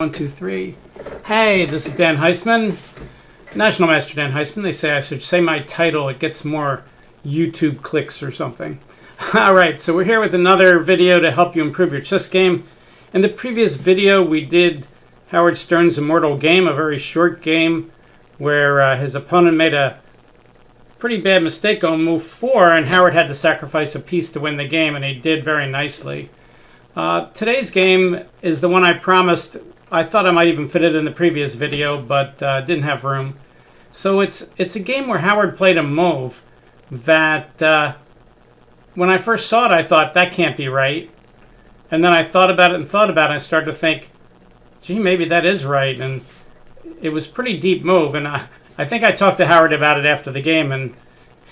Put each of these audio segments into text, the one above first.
1, 2, 3. Hey, this is Dan Heisman, National Master Dan Heisman. They say I should say my title. It gets more YouTube clicks or something. All right, so we're here with another video to help you improve your chess game. In the previous video, we did Howard Stern's Immortal Game, a very short game where his opponent made a pretty bad mistake on move 4, and Howard had to sacrifice a piece to win the game, and he did very nicely. Today's game is the one I promised. I thought I might even fit it in the previous video, but didn't have room. So it's a game where Howard played a move that when I first saw it, I thought, that can't be right. And then I thought about it and thought about it, and I started to think, gee, maybe that is right. And it was a pretty deep move, and I think I talked to Howard about it after the game, and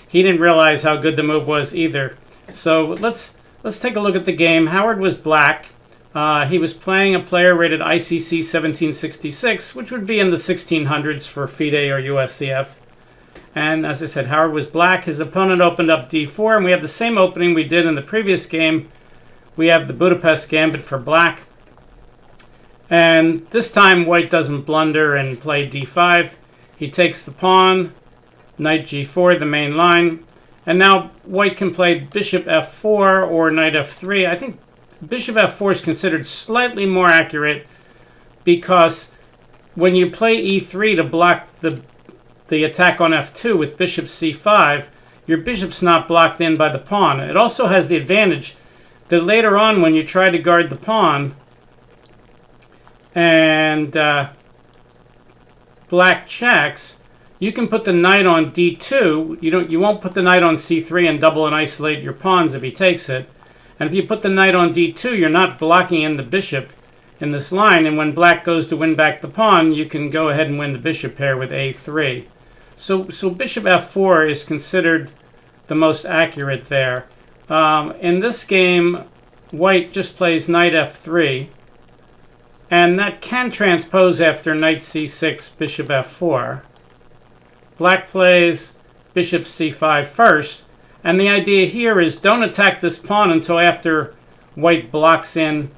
he didn't realize how good the move was either. So let's take a look at the game. Howard was black. He was playing a player rated ICC 1766, which would be in the 1600s for FIDE or USCF. And as I said, Howard was black. His opponent opened up d4, and we have the same opening we did in the previous game. We have the Budapest Gambit for black. And this time, white doesn't blunder and play d5. He takes the pawn, knight g4, the main line. And now white can play bishop f4 or knight f3. I think bishop f4 is considered slightly more accurate because when you play e3 to block the attack on f2 with bishop c5, your bishop's not blocked in by the pawn. It also has the advantage that later on when you try to guard the pawn and black checks, you can put the knight on d2. You won't put the knight on c3 and double and isolate your pawns if he takes it. And if you put the knight on d2, you're not blocking in the bishop in this line. And when black goes to win back the pawn, you can go ahead and win the bishop pair with a3. So bishop f4 is considered the most accurate there. In this game, white just plays knight f3. And that can transpose after knight c6, bishop f4. Black plays bishop c5 first. And the idea here is don't attack this pawn until after white blocks in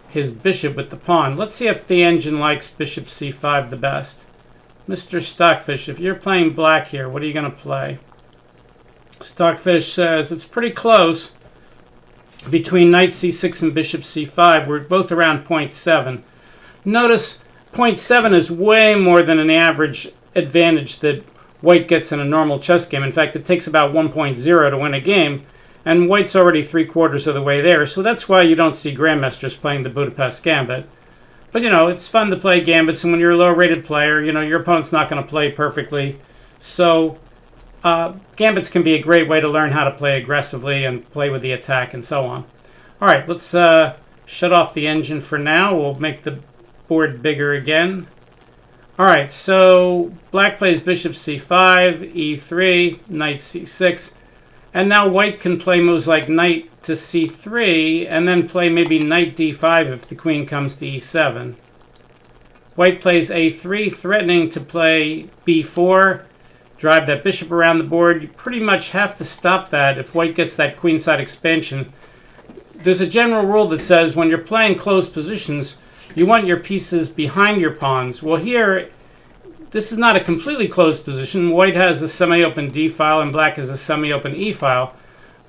his bishop with the pawn. Let's see if the engine likes bishop c5 the best. Mr. Stockfish, if you're playing black here, what are you going to play? Stockfish says it's pretty close between knight c6 and bishop c5. We're both around 0.7. Notice 0.7 is way more than an average advantage that white gets in a normal chess game. In fact, it takes about 1.0 to win a game, and white's already 3/4 of the way there. So that's why you don't see grandmasters playing the Budapest Gambit. But, it's fun to play gambits, and when you're a low-rated player, your opponent's not going to play perfectly. So gambits can be a great way to learn how to play aggressively and play with the attack and so on. All right, let's shut off the engine for now. We'll make the board bigger again. All right, so black plays bishop c5, e3, knight c6, and now white can play moves like knight to c3 and then play maybe knight d5 if the queen comes to e7. White plays a3, threatening to play b4, drive that bishop around the board. You pretty much have to stop that if white gets that queenside expansion. There's a general rule that says when you're playing closed positions, you want your pieces behind your pawns. Well, here, this is not a completely closed position. White has a semi-open d file and black has a semi-open e file.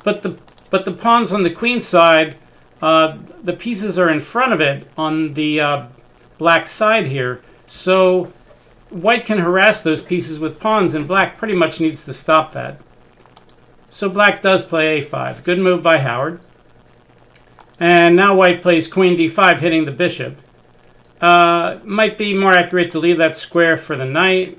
But the pawns on the queen side, the pieces are in front of it on the black side here. So white can harass those pieces with pawns, and black pretty much needs to stop that. So black does play a5. Good move by Howard. And now white plays queen d5, hitting the bishop. Might be more accurate to leave that square for the knight.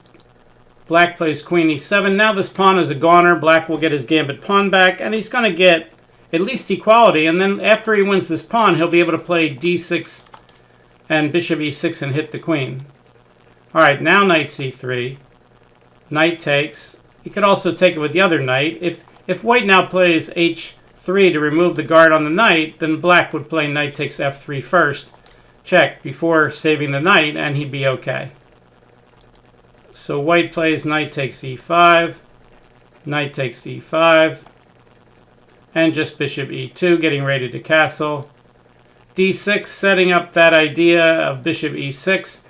Black plays queen e7. Now this pawn is a goner. Black will get his gambit pawn back, and he's going to get at least equality. And then after he wins this pawn, he'll be able to play d6 and bishop e6 and hit the queen. All right, now knight c3. Knight takes. He could also take it with the other knight. If white now plays h3 to remove the guard on the knight, then black would play knight takes f3 first. Check before saving the knight, and he'd be okay. So white plays knight takes e5, knight takes e5, and just bishop e2, getting ready to castle. d6, setting up that idea of bishop e6.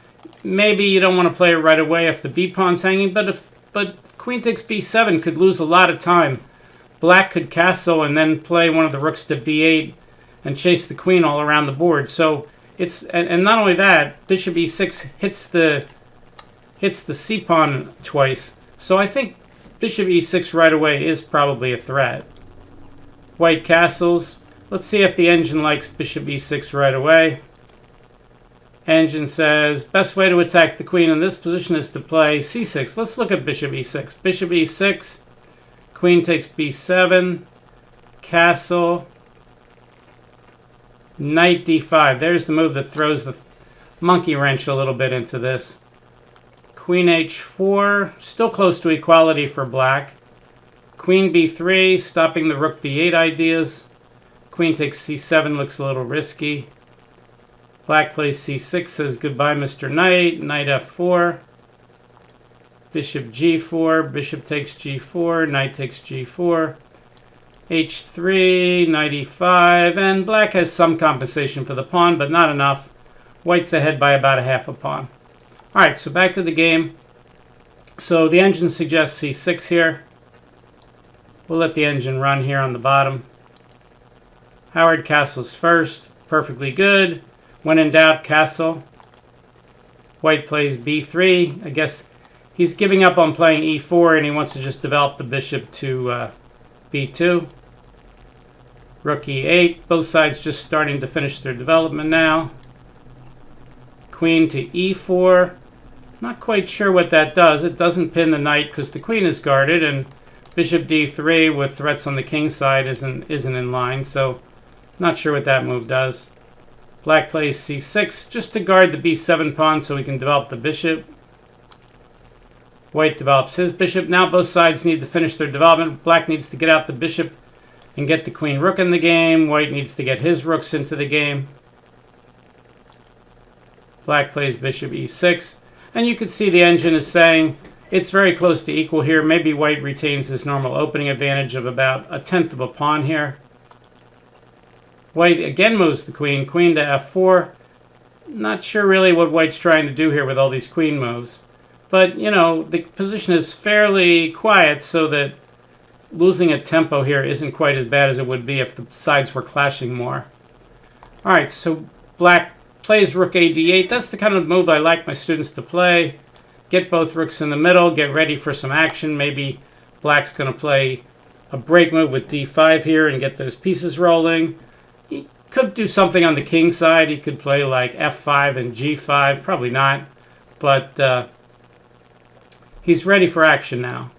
Maybe you don't want to play it right away if the b pawn's hanging, but queen takes b7 could lose a lot of time. Black could castle and then play one of the rooks to b8 and chase the queen all around the board. So it's, and not only that, bishop e6 hits the c pawn twice. So I think bishop e6 right away is probably a threat. White castles. Let's see if the engine likes bishop e6 right away. Engine says, best way to attack the queen in this position is to play c6. Let's look at bishop e6. Bishop e6, queen takes b7, castle, knight d5. There's the move that throws the monkey wrench a little bit into this. Queen h4, still close to equality for black. Queen b3, stopping the rook b8 ideas. Queen takes c7, looks a little risky. Black plays c6, says goodbye, Mr. Knight. Knight f4. Bishop g4, bishop takes g4, knight takes g4. h3, knight e5, and black has some compensation for the pawn, but not enough. White's ahead by about a half a pawn. All right, so back to the game. So the engine suggests c6 here. We'll let the engine run here on the bottom. Howard castles first. Perfectly good. When in doubt, castle. White plays b3. I guess he's giving up on playing e4 and he wants to just develop the bishop to b2. Rook e8. Both sides just starting to finish their development now. Queen to e4. Not quite sure what that does. It doesn't pin the knight because the queen is guarded, and bishop d3 with threats on the king side isn't in line, so not sure what that move does. Black plays c6 just to guard the b7 pawn so we can develop the bishop. White develops his bishop. Now both sides need to finish their development. Black needs to get out the bishop and get the queen rook in the game. White needs to get his rooks into the game. Black plays bishop e6. And you can see the engine is saying it's very close to equal here. Maybe white retains his normal opening advantage of about a tenth of a pawn here. White again moves the queen. Queen to f4. Not sure really what white's trying to do here with all these queen moves. But, you know, the position is fairly quiet so that losing a tempo here isn't quite as bad as it would be if the sides were clashing more. All right, so black plays rook a d8. That's the kind of move I like my students to play. Get both rooks in the middle, get ready for some action. Maybe black's going to play a break move with d5 here and get those pieces rolling. He could do something on the king side. He could play like f5 and g5. Probably not. But he's ready for action now.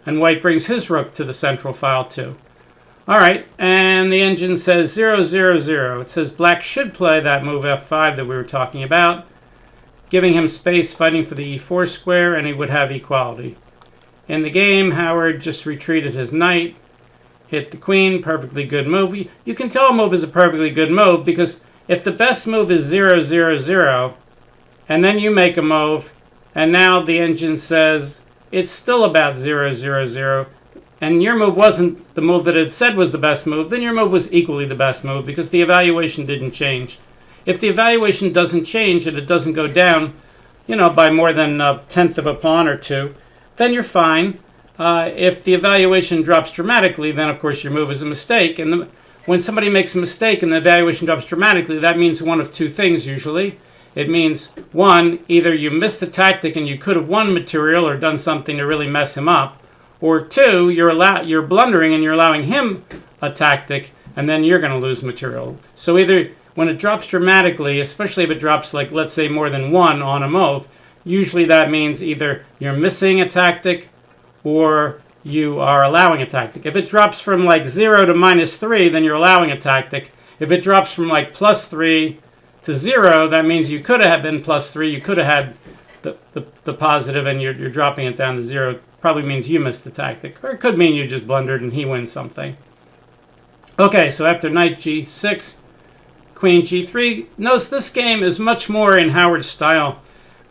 And white brings his rook to the central file too. All right, and the engine says 0, 0, 0. It says black should play that move f5 that we were talking about, giving him space, fighting for the e4 square, and he would have equality. In the game, Howard just retreated his knight, hit the queen, perfectly good move. You can tell a move is a perfectly good move because if the best move is 0, 0, 0, and then you make a move, and now the engine says it's still about 0, 0, 0, and your move wasn't the move that it said was the best move, then your move was equally the best move because the evaluation didn't change. If the evaluation doesn't change and it doesn't go down, you know, by more than a tenth of a pawn or two, then you're fine. If the evaluation drops dramatically, then of course your move is a mistake. And when somebody makes a mistake and the evaluation drops dramatically, that means one of two things usually. It means, one, either you missed the tactic and you could have won material or done something to really mess him up, or two, you're blundering and you're allowing him a tactic, and then you're going to lose material. So either when it drops dramatically, especially if it drops like, let's say, more than one on a move, usually that means either you're missing a tactic or you are allowing a tactic. If it drops from like 0 to -3, then you're allowing a tactic. If it drops from like +3 to 0, that means you could have been +3. You could have had the positive, and you're dropping it down to 0. Probably means you missed the tactic. Or it could mean you just blundered and he wins something. Okay, so after knight g6, queen g3. Notice this game is much more in Howard's style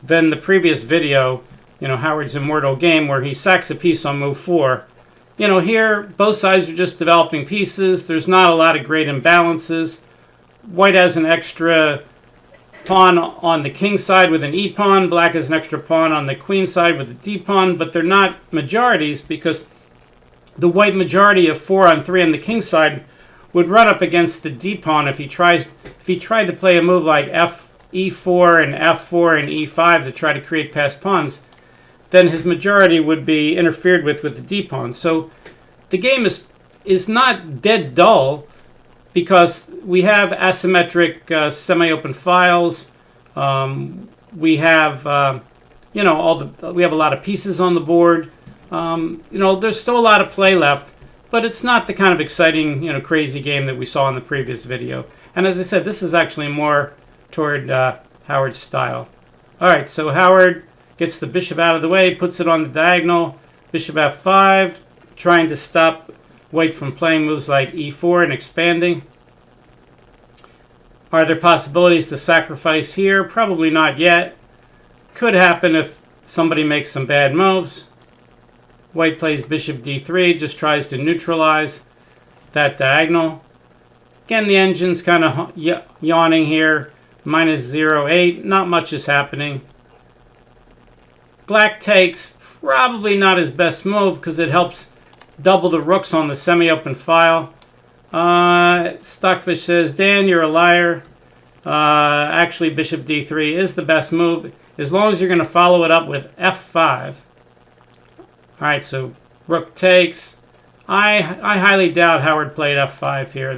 than the previous video, you know, Howard's immortal game, where he sacks a piece on move 4. You know, here, both sides are just developing pieces. There's not a lot of great imbalances. white has an extra pawn on the king side with an e pawn. Black has an extra pawn on the queen side with a d pawn, but they're not majorities because the white majority of 4 on 3 on the king side would run up against the d pawn if he tried to play a move like e4 and f4 and e5 to try to create passed pawns. Then his majority would be interfered with the d pawn. So the game is not dead dull because we have asymmetric semi-open files. We have we have a lot of pieces on the board. There's still a lot of play left, but it's not the kind of exciting, crazy game that we saw in the previous video. And as I said, this is actually more toward Howard's style. All right, so Howard gets the bishop out of the way, puts it on the diagonal. Bishop f5, trying to stop white from playing moves like e4 and expanding. Are there possibilities to sacrifice here? Probably not yet. Could happen if somebody makes some bad moves. White plays bishop d3, just tries to neutralize that diagonal. Again, the engine's kind of yawning here. -0.8, not much is happening. Black takes, probably not his best move because it helps double the rooks on the semi-open file. Stockfish says, Dan, you're a liar. Actually, bishop d3 is the best move as long as you're going to follow it up with f5. All right, so rook takes. I highly doubt Howard played f5 here.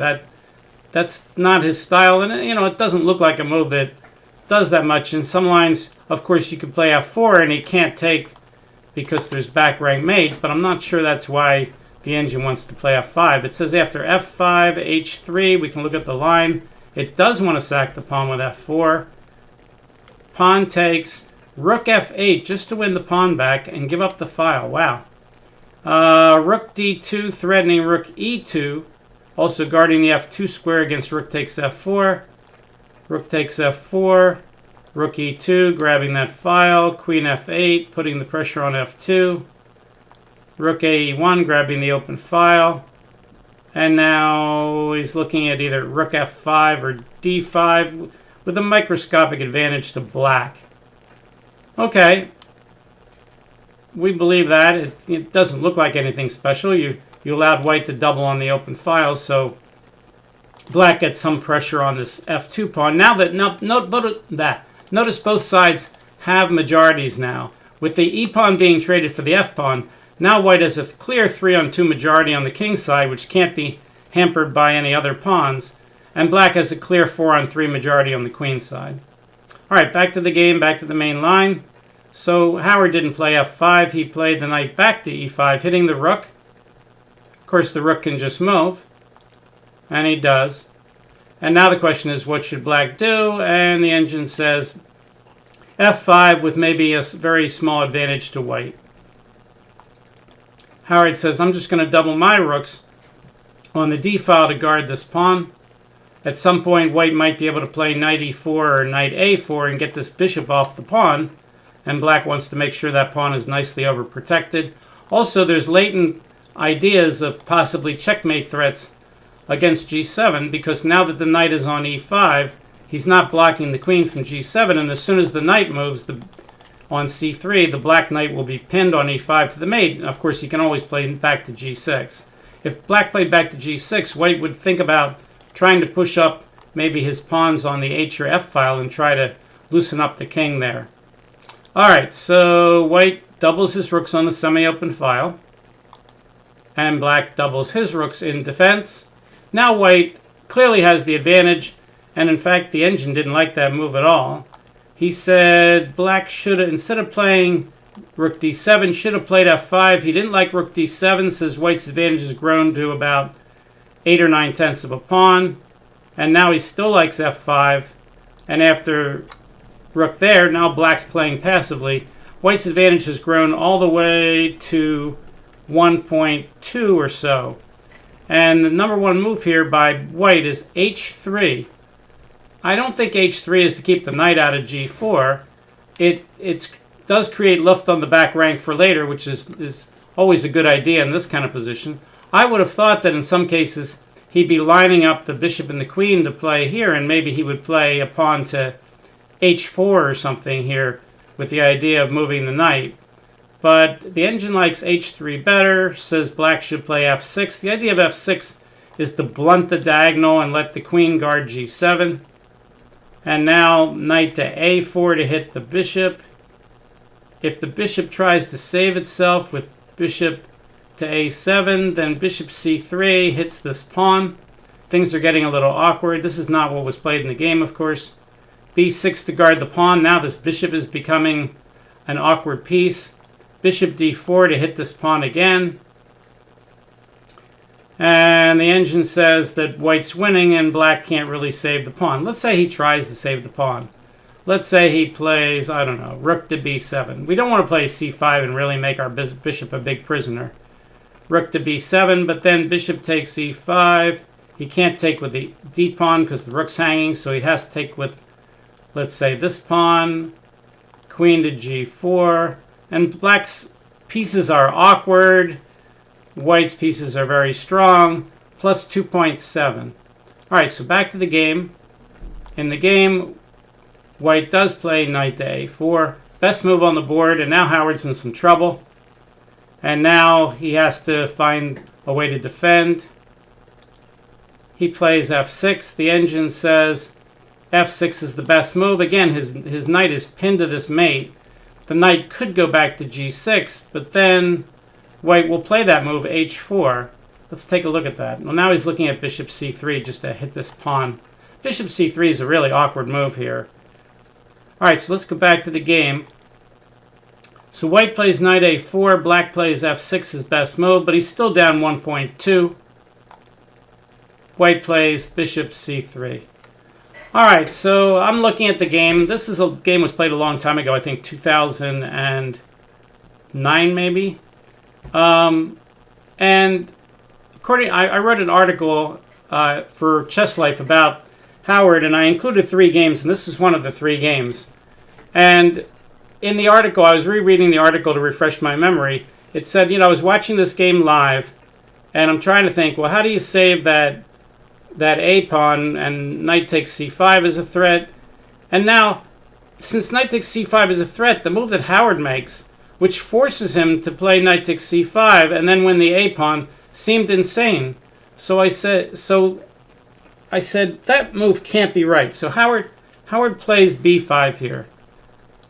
That's not his style, and it doesn't look like a move that does that much. In some lines, of course, you could play f4 and he can't take because there's back rank mate, but I'm not sure that's why the engine wants to play f5. It says after f5, h3, we can look at the line. It does want to sack the pawn with f4. Pawn takes, rook f8 just to win the pawn back and give up the file. Wow. Rook d2 threatening rook e2, also guarding the f2 square against rook takes f4. Rook takes f4, rook e2, grabbing that file, queen f8, putting the pressure on f2, rook ae1, grabbing the open file, and now he's looking at either rook f5 or d5 with a microscopic advantage to black. Okay, we believe that. It doesn't look like anything special. You allowed white to double on the open file, so black gets some pressure on this f2 pawn. Now notice both sides have majorities now. With the e pawn being traded for the f pawn, now white has a clear 3-on-2 majority on the king side, which can't be hampered by any other pawns, and black has a clear 4-on-3 majority on the queen side. All right, back to the game, back to the main line. So Howard didn't play f5. He played the knight back to e5, hitting the rook. Of course, the rook can just move. And he does. And now the question is, what should black do? And the engine says f5 with maybe a very small advantage to white. Howard says, I'm just going to double my rooks on the d file to guard this pawn. At some point, white might be able to play knight e4 or knight a4 and get this bishop off the pawn. And black wants to make sure that pawn is nicely overprotected. Also, there's latent ideas of possibly checkmate threats against g7, because now that the knight is on e5, he's not blocking the queen from g7, and as soon as the knight moves on c3, the black knight will be pinned on e5 to the mate. Of course, he can always play back to g6. If black played back to g6, white would think about trying to push up maybe his pawns on the h or f file and try to loosen up the king there. All right, so white doubles his rooks on the semi-open file, and black doubles his rooks in defense. Now white clearly has the advantage, and in fact the engine didn't like that move at all. He said black should have, instead of playing rook d7, should have played f5. He didn't like rook d7, says white's advantage has grown to about 8 or 9/10 of a pawn, and now he still likes f5, and after rook there, now black's playing passively. White's advantage has grown all the way to 1.2 or so. And the number one move here by white is h3. I don't think h3 is to keep the knight out of g4. It does create luft on the back rank for later, which is always a good idea in this kind of position. I would have thought that in some cases he'd be lining up the bishop and the queen to play here, and maybe he would play a pawn to h4 or something here with the idea of moving the knight. But the engine likes h3 better, says black should play f6. The idea of f6 is to blunt the diagonal and let the queen guard g7. And now knight to a4 to hit the bishop. If the bishop tries to save itself with bishop to a7, then bishop c3 hits this pawn. Things are getting a little awkward. This is not what was played in the game, of course. b6 to guard the pawn. Now this bishop is becoming an awkward piece. Bishop d4 to hit this pawn again. And the engine says that white's winning and black can't really save the pawn. Let's say he tries to save the pawn. Let's say he plays, I don't know, rook to b7. We don't want to play c5 and really make our bishop a big prisoner. Rook to b7, but then bishop takes e5. He can't take with the d pawn because the rook's hanging, so he has to take with, let's say, this pawn. Queen to g4. And black's pieces are awkward. White's pieces are very strong. Plus 2.7. All right, so back to the game. In the game, white does play knight to a4. Best move on the board, and now Howard's in some trouble. And now he has to find a way to defend. He plays f6. The engine says f6 is the best move. Again, his knight is pinned to this mate. The knight could go back to g6, but then white will play that move, h4. Let's take a look at that. Well, now he's looking at bishop c3 just to hit this pawn. Bishop c3 is a really awkward move here. All right, so let's go back to the game. So white plays knight a4, black plays f6, his best move, but he's still down 1.2. White plays bishop c3. All right, so I'm looking at the game. This is a game was played a long time ago, I think 2009 maybe. And I wrote an article for Chess Life about Howard, and I included 3 games, and this is one of the 3 games. And in the article, I was rereading the article to refresh my memory. It said, I was watching this game live, and I'm trying to think, well, how do you save that a pawn, and knight takes c5 is a threat. And now, since knight takes c5 is a threat, the move that Howard makes, which forces him to play knight takes c5 and then win the a pawn, seemed insane. So I said that move can't be right. So Howard plays b5 here.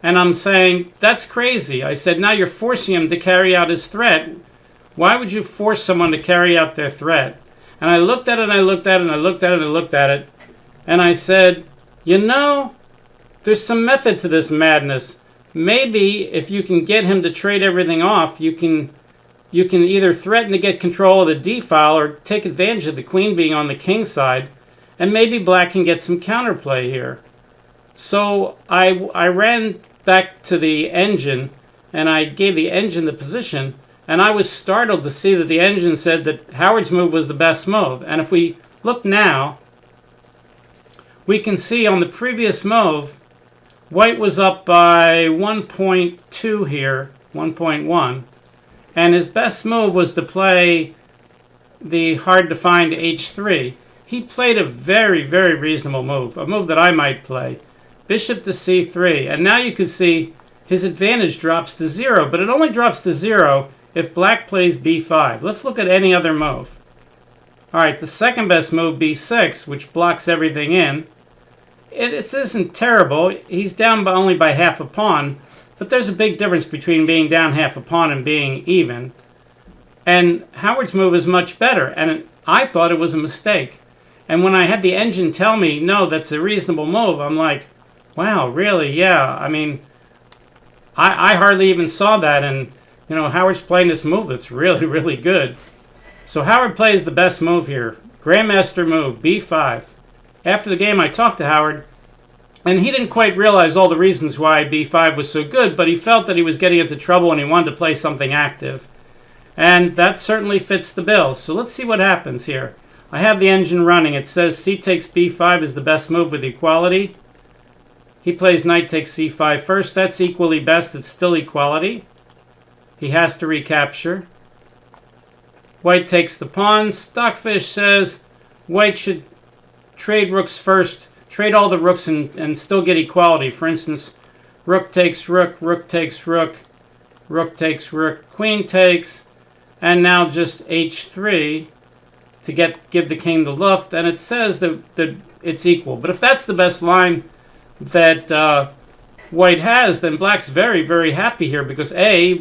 And I'm saying, that's crazy. I said, now you're forcing him to carry out his threat. Why would you force someone to carry out their threat? And I looked at it, and I looked at it, and I looked at it, and I looked at it. And I said, there's some method to this madness. Maybe if you can get him to trade everything off, you can either threaten to get control of the d file or take advantage of the queen being on the king side. And maybe black can get some counterplay here. So I ran back to the engine, and I gave the engine the position. And I was startled to see that the engine said that Howard's move was the best move. And if we look now, we can see on the previous move, white was up by 1.2 here, 1.1. And his best move was to play the hard-to-find h3. He played a very, very reasonable move, a move that I might play. Bishop to c3. And now you can see his advantage drops to 0, but it only drops to 0 if black plays b5. Let's look at any other move. All right, the second best move, b6, which blocks everything in. It isn't terrible. He's down only by half a pawn, but there's a big difference between being down half a pawn and being even. And Howard's move is much better, and I thought it was a mistake. And when I had the engine tell me, no, that's a reasonable move, I'm like, wow, really? Yeah. I mean, I hardly even saw that, and Howard's playing this move that's really, really good. So Howard plays the best move here. Grandmaster move, b5. After the game, I talked to Howard, and he didn't quite realize all the reasons why b5 was so good, but he felt that he was getting into trouble and he wanted to play something active. And that certainly fits the bill. So let's see what happens here. I have the engine running. It says c takes b5 is the best move with equality. He plays knight takes c5 first. That's equally best. It's still equality. He has to recapture. White takes the pawn. Stockfish says, white should trade rooks first, trade all the rooks and still get equality. For instance, rook takes rook, rook takes rook, rook takes rook, queen takes, and now just h3 to give the king the luft, and it says that it's equal. But if that's the best line that white has, then black's very, very happy here, because A,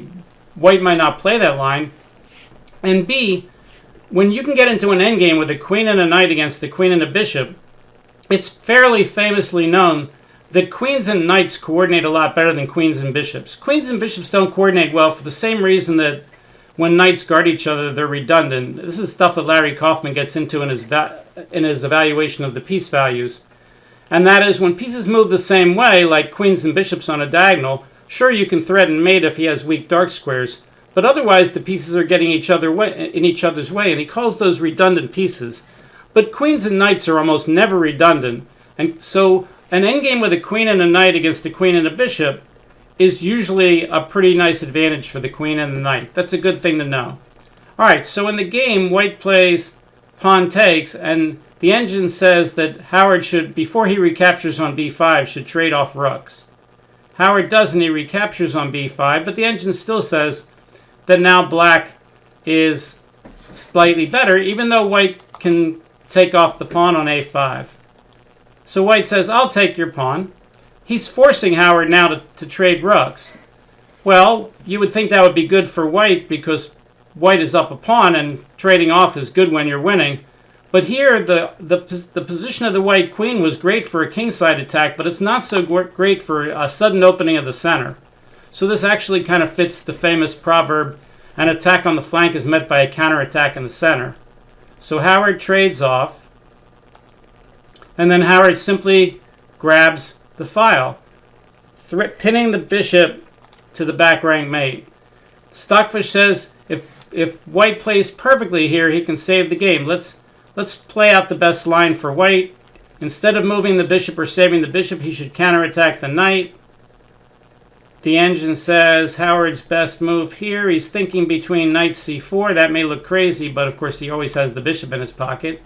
white might not play that line, and B, when you can get into an endgame with a queen and a knight against a queen and a bishop, it's fairly famously known that queens and knights coordinate a lot better than queens and bishops. Queens and bishops don't coordinate well for the same reason that when knights guard each other, they're redundant. This is stuff that Larry Kaufman gets into in his evaluation of the piece values. And that is, when pieces move the same way, like queens and bishops on a diagonal, sure, you can threaten mate if he has weak dark squares, but otherwise the pieces are getting in each other's way, and he calls those redundant pieces. But queens and knights are almost never redundant, and so an endgame with a queen and a knight against a queen and a bishop is usually a pretty nice advantage for the queen and the knight. That's a good thing to know. All right, so in the game, white plays pawn takes, and the engine says that Howard should, before he recaptures on b5, should trade off rooks. Howard doesn't, he recaptures on b5, but the engine still says that now black is slightly better, even though white can take off the pawn on a5. So white says, I'll take your pawn. He's forcing Howard now to trade rooks. Well, you would think that would be good for white because white is up a pawn and trading off is good when you're winning. But here, the position of the white queen was great for a kingside attack, but it's not so great for a sudden opening of the center. So this actually kind of fits the famous proverb, an attack on the flank is met by a counterattack in the center. So Howard trades off, and then Howard simply grabs the file, pinning the bishop to the back rank mate. Stockfish says if white plays perfectly here, he can save the game. Let's play out the best line for white. Instead of moving the bishop or saving the bishop, he should counterattack the knight. The engine says Howard's best move here. He's thinking between knight c4. That may look crazy, but of course he always has the bishop in his pocket.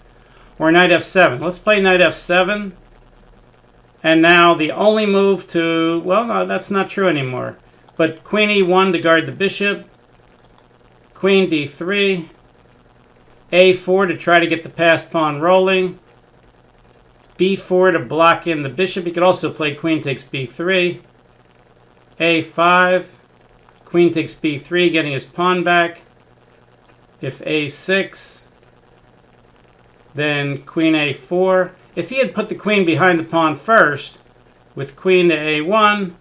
Or knight f7. Let's play knight f7. And now the only move to, well, no, that's not true anymore. But queen e1 to guard the bishop. Queen d3. a4 to try to get the passed pawn rolling. b4 to block in the bishop. He could also play queen takes b3. a5. Queen takes b3, getting his pawn back. If a6, then queen a4. If he had put the queen behind the pawn first, with queen to a1,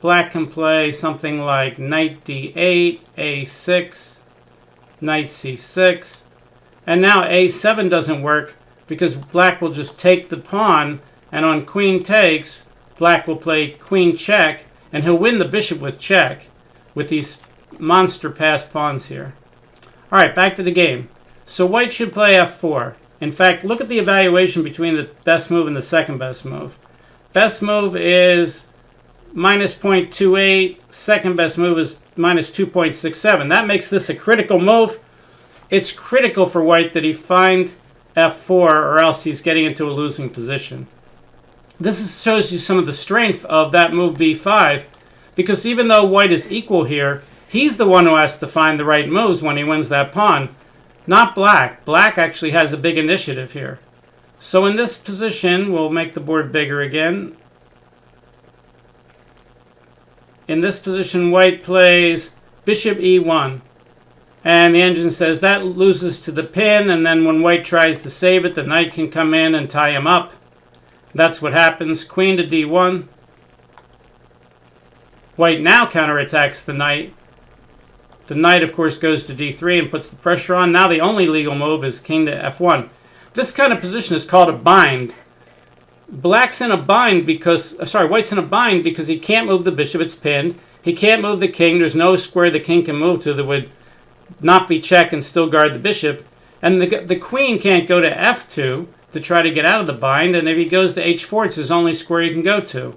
black can play something like knight d8, a6, knight c6, and now a7 doesn't work because black will just take the pawn, and on queen takes, black will play queen check, and he'll win the bishop with check with these monster passed pawns here. All right, back to the game. So white should play f4. In fact, look at the evaluation between the best move and the second best move. Best move is minus 0.28. Second best move is minus 2.67. That makes this a critical move. It's critical for white that he find f4 or else he's getting into a losing position. This shows you some of the strength of that move b5, because even though white is equal here, he's the one who has to find the right moves when he wins that pawn. Not black. Black actually has a big initiative here. So in this position, we'll make the board bigger again. In this position, white plays bishop e1. And the engine says that loses to the pin, and then when white tries to save it, the knight can come in and tie him up. That's what happens. Queen to d1. White now counterattacks the knight. The knight, of course, goes to d3 and puts the pressure on. Now the only legal move is king to f1. This kind of position is called a bind. White's in a bind because he can't move the bishop, it's pinned. He can't move the king. There's no square the king can move to that would not be check and still guard the bishop. And the queen can't go to f2 to try to get out of the bind. And if he goes to h4, it's his only square he can go to.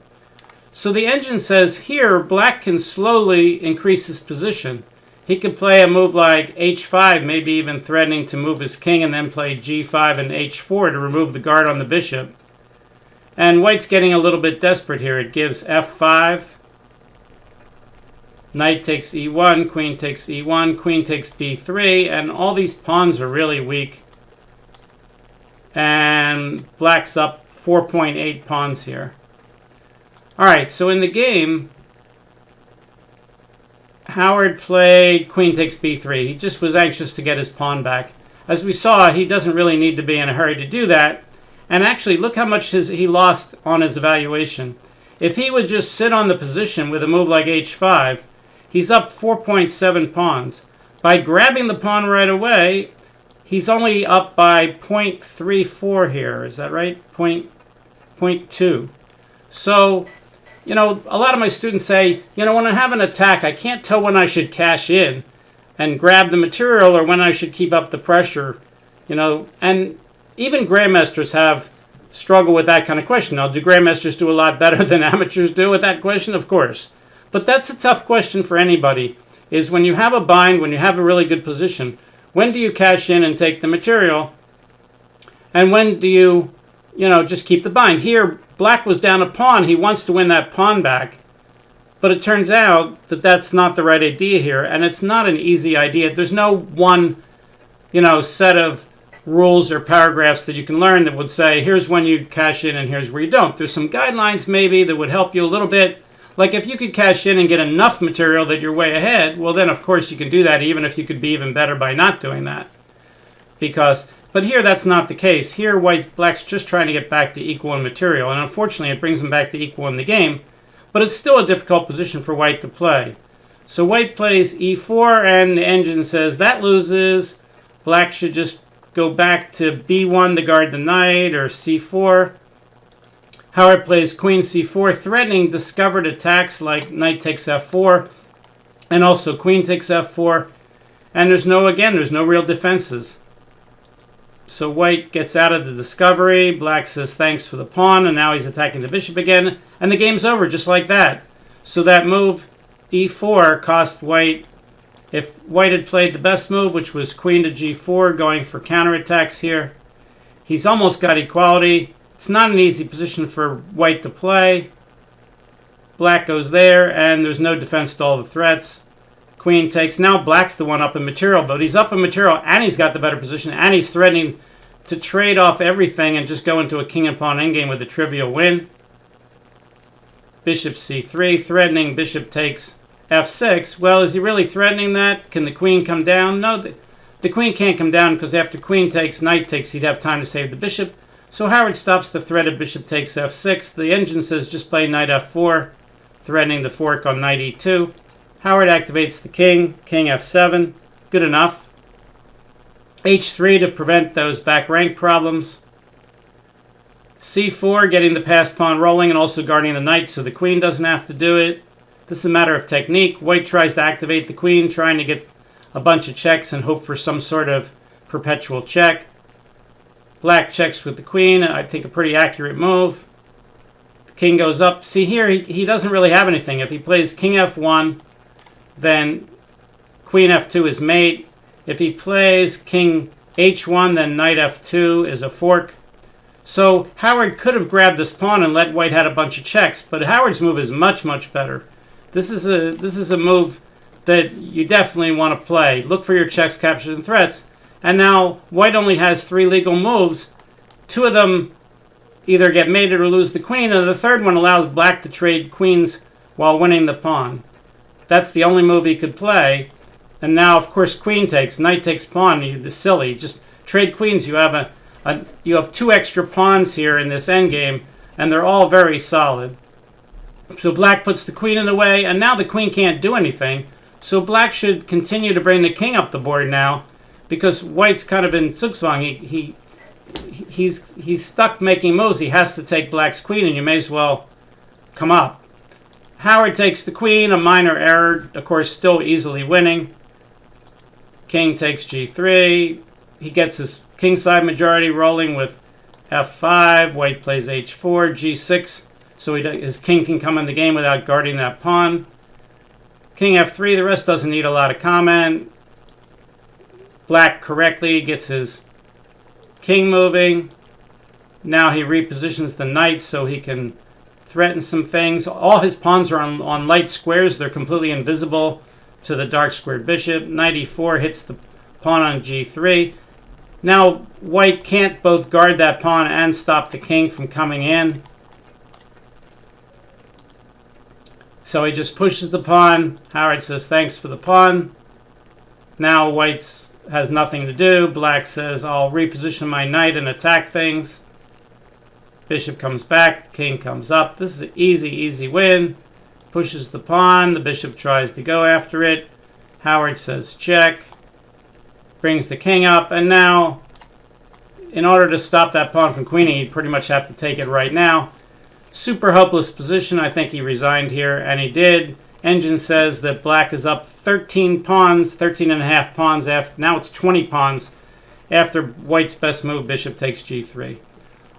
So the engine says here, black can slowly increase his position. He could play a move like h5, maybe even threatening to move his king, and then play g5 and h4 to remove the guard on the bishop. And white's getting a little bit desperate here. It gives f5. Knight takes e1, queen takes e1, queen takes b3, and all these pawns are really weak. And black's up 4.8 pawns here. Alright, so in the game, Howard played queen takes b3. He just was anxious to get his pawn back. As we saw, he doesn't really need to be in a hurry to do that. And actually, look how much he lost on his evaluation. If he would just sit on the position with a move like h5, he's up 4.7 pawns. By grabbing the pawn right away, he's only up by 0.34 here. Is that right? 0.2. So, you know, a lot of my students say, you know, when I have an attack, I can't tell when I should cash in and grab the material or when I should keep up the pressure, you know, and even grandmasters have struggle with that kind of question. Now, do grandmasters do a lot better than amateurs do with that question? Of course. But that's a tough question for anybody, is when you have a bind, when you have a really good position, when do you cash in and take the material? And when do you, you know, just keep the bind? Here, black was down a pawn. He wants to win that pawn back. But it turns out that that's not the right idea here, and it's not an easy idea. There's no one, you know, set of rules or paragraphs that you can learn that would say, here's when you cash in and here's where you don't. There's some guidelines maybe that would help you a little bit. Like if you could cash in and get enough material that you're way ahead, well then of course you can do that, even if you could be even better by not doing that. But here that's not the case. Here black's just trying to get back to equal in material, and unfortunately it brings him back to equal in the game, but it's still a difficult position for white to play. So white plays e4, and the engine says that loses. Black should just go back to b1 to guard the knight, or c4. Howard plays queen c4, threatening discovered attacks like knight takes f4, and also queen takes f4. And there's no real defenses. So white gets out of the discovery. Black says thanks for the pawn, and now he's attacking the bishop again. And the game's over just like that. So that move, e4, cost white. If white had played the best move, which was queen to g4, going for counterattacks here, he's almost got equality. It's not an easy position for white to play. Black goes there, and there's no defense to all the threats. Queen takes. Now black's the one up in material, but he's up in material, and he's got the better position, and he's threatening to trade off everything and just go into a king and pawn endgame with a trivial win. Bishop c3, threatening bishop takes f6. Well, is he really threatening that? Can the queen come down? No, the queen can't come down, because after queen takes, knight takes, he'd have time to save the bishop. So Howard stops the threat of bishop takes f6. The engine says just play knight f4, threatening to fork on knight e2. Howard activates the king, king f7. Good enough. h3 to prevent those back rank problems. c4, getting the passed pawn rolling and also guarding the knight so the queen doesn't have to do it. This is a matter of technique. White tries to activate the queen, trying to get a bunch of checks and hope for some sort of perpetual check. Black checks with the queen. I think a pretty accurate move. The king goes up. See here, he doesn't really have anything. If he plays king f1, then queen f2 is mate. If he plays king h1, then knight f2 is a fork. So Howard could have grabbed this pawn and let white have a bunch of checks, but Howard's move is much, much better. This is a move that you definitely want to play. Look for your checks, captures, and threats. And now white only has 3 legal moves. 2 of them either get mated or lose the queen, and the third one allows black to trade queens while winning the pawn. That's the only move he could play. And now, of course, queen takes, knight takes pawn. You're silly. Just trade queens. You have you have 2 extra pawns here in this endgame, and they're all very solid. So black puts the queen in the way, and now the queen can't do anything. So black should continue to bring the king up the board now, because white's kind of in zugzwang. He's stuck making moves. He has to take black's queen, and you may as well come up. Howard takes the queen, a minor error, of course, still easily winning. King takes g3. He gets his kingside majority rolling with f5. White plays h4, g6, so his king can come in the game without guarding that pawn. King f3, the rest doesn't need a lot of comment. Black correctly gets his king moving. Now he repositions the knight so he can threaten some things. All his pawns are on light squares. They're completely invisible to the dark squared bishop. Knight e4 hits the pawn on g3. Now white can't both guard that pawn and stop the king from coming in. So he just pushes the pawn. Howard says, thanks for the pawn. Now white has nothing to do. Black says, I'll reposition my knight and attack things. Bishop comes back. King comes up. This is an easy, easy win. Pushes the pawn. The bishop tries to go after it. Howard says, check. Brings the king up. And now, in order to stop that pawn from queening, he'd pretty much have to take it right now. Super helpless position. I think he resigned here, and he did. Engine says that black is up 13 pawns, 13 and a half pawns after. Now it's 20 pawns after white's best move, bishop takes g3.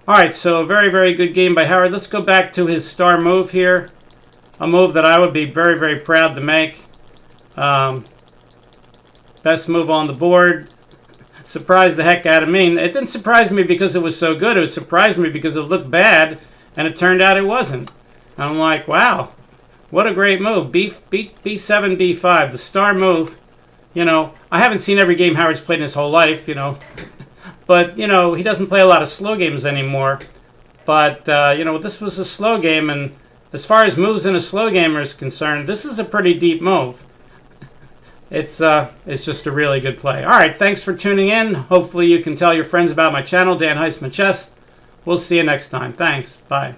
All right, so a very, very good game by Howard. Let's go back to his star move here, a move that I would be very, very proud to make. Best move on the board. Surprised the heck out of me. It didn't surprise me because it was so good. It surprised me because it looked bad. And it turned out it wasn't. And I'm like, wow, what a great move. B7, B5, the star move. You know, I haven't seen every game Howard's played in his whole life, you know. But, you know, he doesn't play a lot of slow games anymore. But, you know, this was a slow game. And as far as moves in a slow game is concerned, this is a pretty deep move. It's just a really good play. All right, thanks for tuning in. Hopefully you can tell your friends about my channel, Dan Heisman Chess. We'll see you next time. Thanks. Bye.